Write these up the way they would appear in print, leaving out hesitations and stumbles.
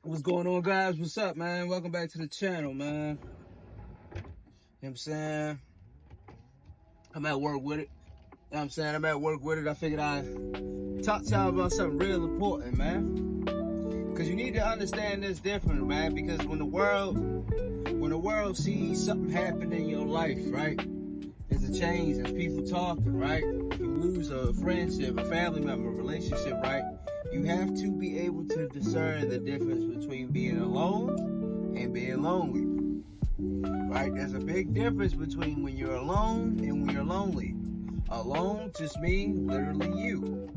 What's going on, guys? What's up, man? Welcome back to the channel, man. You know what I'm saying? I'm at work with it. You know what I'm saying? I'm at work with it. I figured I'd talk to y'all about something real important, man. Because you need to understand this different, man. Because when the world sees something happen in your life, right? There's a change, there's people talking, right? You lose a friendship, a family member, a relationship, right? You have to be able to discern the difference between being alone and being lonely, right? There's a big difference between when you're alone and when you're lonely. Alone just means literally you,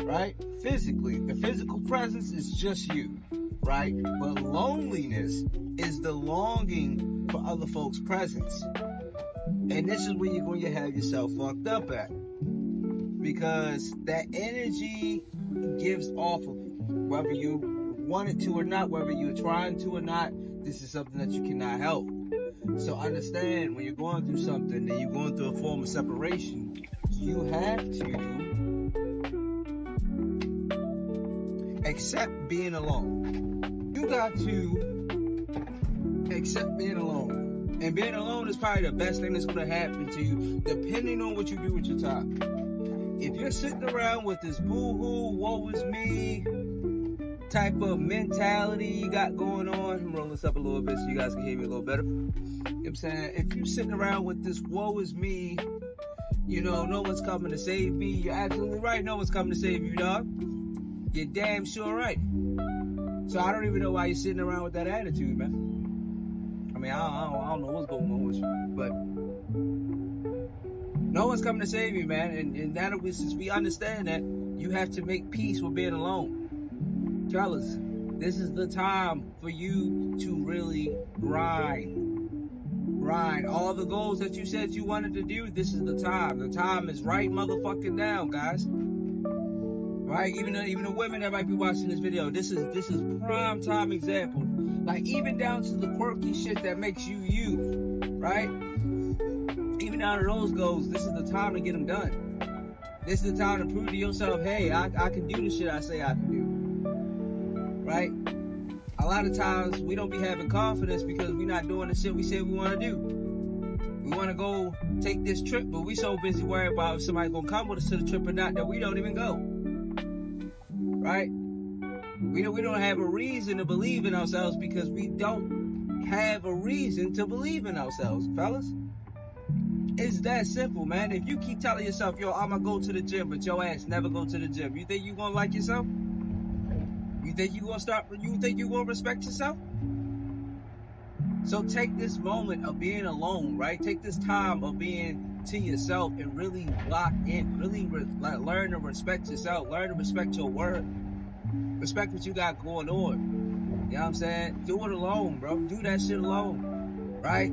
right? Physically, the physical presence is just you, right? But loneliness is the longing for other folks' presence. And this is where you're going to have yourself fucked up at. Because that energy gives off of you. Whether you want it to or not, whether you're trying to or not, this is something that you cannot help. So understand, when you're going through something and you're going through a form of separation, you have to accept being alone. You got to accept being alone. And being alone is probably the best thing that's going to happen to you, depending on what you do with your time. If you're sitting around with this boo-hoo, woe is me type of mentality you got going on, I'm rolling this up a little bit so you guys can hear me a little better. You know what I'm saying? If you're sitting around with this woe is me, you know, no one's coming to save me, you're absolutely right, no one's coming to save you, dog. You're damn sure right. So I don't even know why you're sitting around with that attitude, man. I mean, I don't know what's going on with you, but no one's coming to save you, man. And that since we understand that, you have to make peace with being alone. Fellas, this is the time for you to really grind. All the goals that you said you wanted to do, this is the time. The time is right motherfucking now, guys. Right? Even the women that might be watching this video, this is prime time example. Like, even down to the quirky shit that makes you you, right? Even down to those goals, this is the time to get them done. This is the time to prove to yourself, hey, I can do the shit I say I can do, right? A lot of times, we don't be having confidence because we're not doing the shit we said we want to do. We want to go take this trip, but we so busy worried about if somebody's going to come with us to the trip or not that we don't even go, right? We don't have a reason to believe in ourselves because we don't have a reason to believe in ourselves, fellas. It's that simple, man. If you keep telling yourself, yo, I'm gonna go to the gym, but your ass never go to the gym, you think you gonna like yourself? You think you gonna respect yourself? So take this moment of being alone, right? Take this time of being to yourself and really lock in, really learn to respect yourself, learn to respect your word. Respect what you got going on. You know what I'm saying? Do it alone, bro. Do that shit alone. Right?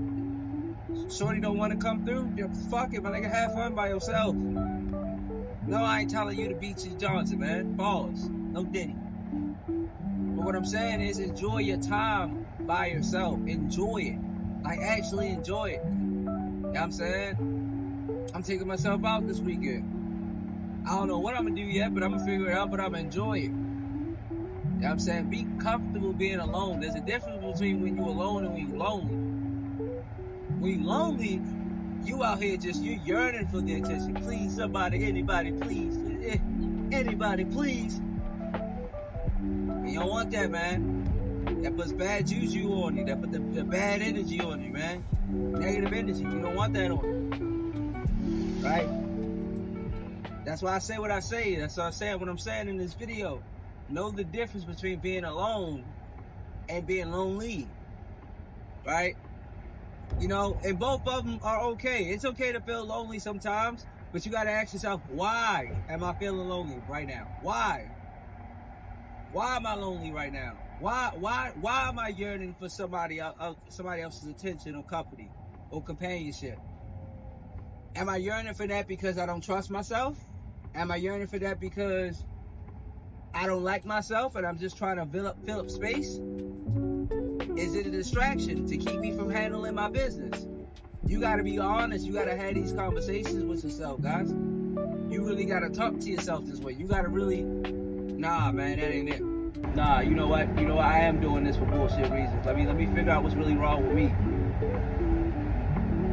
Shorty don't want to come through? Fuck it, my nigga. Have fun by yourself. No, I ain't telling you to beat your Johnson, man. Pause. No diddy. But what I'm saying is enjoy your time by yourself. Enjoy it. Like, actually enjoy it. You know what I'm saying? I'm taking myself out this weekend. I don't know what I'm going to do yet, but I'm going to figure it out, but I'm going to enjoy it. You know what I'm saying? Be comfortable being alone. There's a difference between when you're alone and when you're lonely. When you're lonely, you out here you're yearning for the attention. Please, somebody, anybody, please. Anybody, please. And you don't want that, man. That puts bad juju on you. That puts the bad energy on you, man. Negative energy. You don't want that on you. Right? That's why I say what I say. That's what I say what I'm saying in this video. Know the difference between being alone and being lonely, right? You know, and both of them are okay. It's okay to feel lonely sometimes, but you got to ask yourself, why am I feeling lonely right now? Why? Why am I lonely right now? Why am I yearning for somebody else's attention or company or companionship? Am I yearning for that because I don't trust myself? Am I yearning for that because I don't like myself and I'm just trying to fill up space? Is it a distraction to keep me from handling my business? You got to be honest. You got to have these conversations with yourself, guys. You really got to talk to yourself this way. You got to really, nah, man, that ain't it. nah, you know what? You know what? I am doing this for bullshit reasons. Let me figure out what's really wrong with me.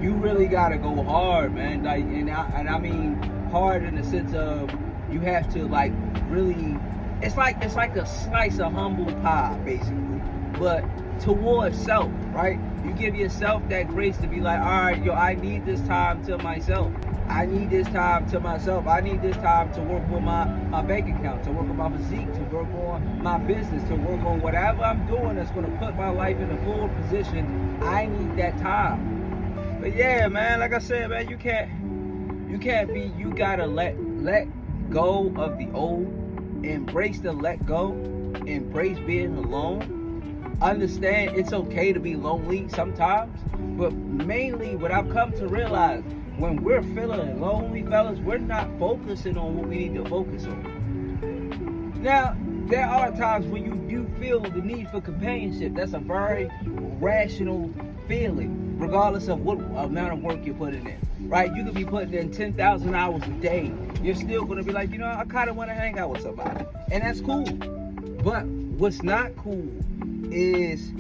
You really gotta go hard, man. Like, and I mean hard in the sense of you have to like really. It's like a slice of humble pie, basically, but towards self, right? You give yourself that grace to be like, all right, yo, I need this time to myself. I need this time to myself. I need this time to work on my bank account, to work on my physique, to work on my business, to work on whatever I'm doing that's gonna put my life in a full position. I need that time. But yeah, man, like I said, man, you gotta let go of the old, embrace the let go, embrace being alone. Understand it's okay to be lonely sometimes, but mainly what I've come to realize, when we're feeling lonely, fellas, we're not focusing on what we need to focus on. Now, there are times when you do feel the need for companionship. That's a very rational feeling, regardless of what amount of work you're putting in, right? You could be putting in 10,000 hours a day. You're still going to be like, you know, I kind of want to hang out with somebody. And that's cool. But what's not cool is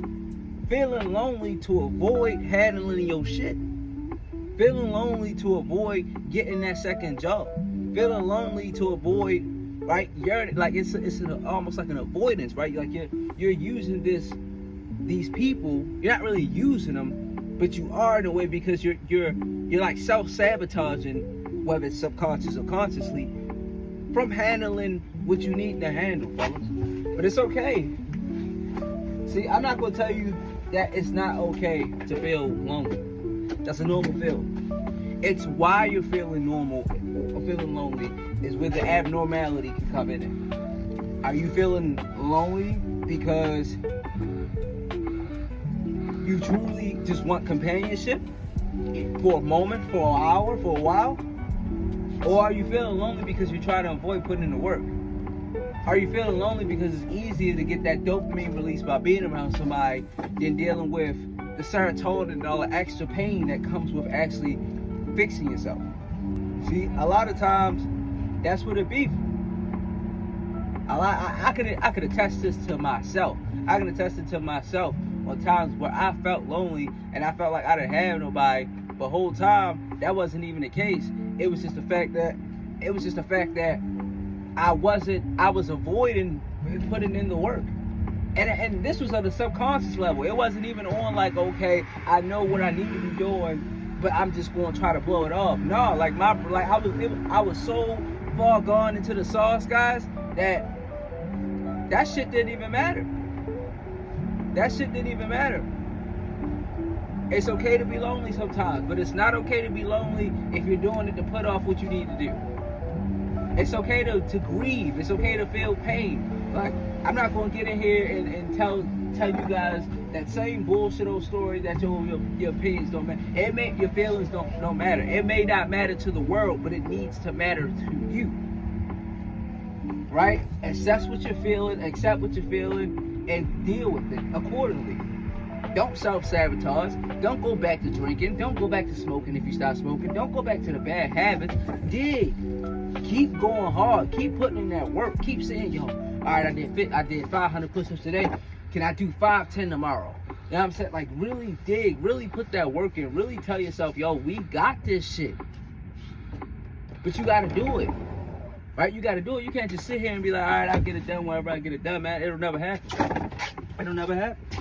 feeling lonely to avoid handling your shit. Feeling lonely to avoid getting that second job. Feeling lonely to avoid, right? Like it's almost like an avoidance, right? Like you're using these people. You're not really using them, but you are in a way, because you're like self-sabotaging, whether it's subconscious or consciously, from handling what you need to handle, fellas. But it's okay. See, I'm not gonna tell you that it's not okay to feel lonely. That's a normal feeling. It's why you're feeling normal or feeling lonely is where the abnormality can come in. Are you feeling lonely because you truly just want companionship for a moment, for an hour, for a while? Or are you feeling lonely because you're trying to avoid putting in the work? Are you feeling lonely because it's easier to get that dopamine release by being around somebody than dealing with the serotonin and all the extra pain that comes with actually fixing yourself? See, a lot of times that's what it be. I could attest this to myself. I can attest it to myself on times where I felt lonely and I felt like I didn't have nobody. But the whole time that wasn't even the case. It was just the fact that I was avoiding putting in the work. And this was on the subconscious level. It wasn't even on like, okay, I know what I need to be doing, but I'm just going to try to blow it off. No, I was so far gone into the sauce, guys, that shit didn't even matter. That shit didn't even matter. It's okay to be lonely sometimes, but it's not okay to be lonely if you're doing it to put off what you need to do. It's okay to grieve. It's okay to feel pain. Like, I'm not going to get in here and tell you guys that same bullshit old story that your opinions don't matter. Your feelings don't matter. It may not matter to the world, but it needs to matter to you. Right? Assess what you're feeling, accept what you're feeling, and deal with it accordingly. Don't self-sabotage. Don't go back to drinking. Don't go back to smoking if you stop smoking. Don't go back to the bad habits. Dig. Keep going hard. Keep putting in that work. Keep saying, yo, all right, I did 500 push-ups today. Can I do 510 tomorrow? You know what I'm saying? Like, really dig. Really put that work in. Really tell yourself, yo, we got this shit. But you got to do it. Right? You got to do it. You can't just sit here and be like, all right, I'll get it done whenever I get it done, man. It'll never happen. It'll never happen.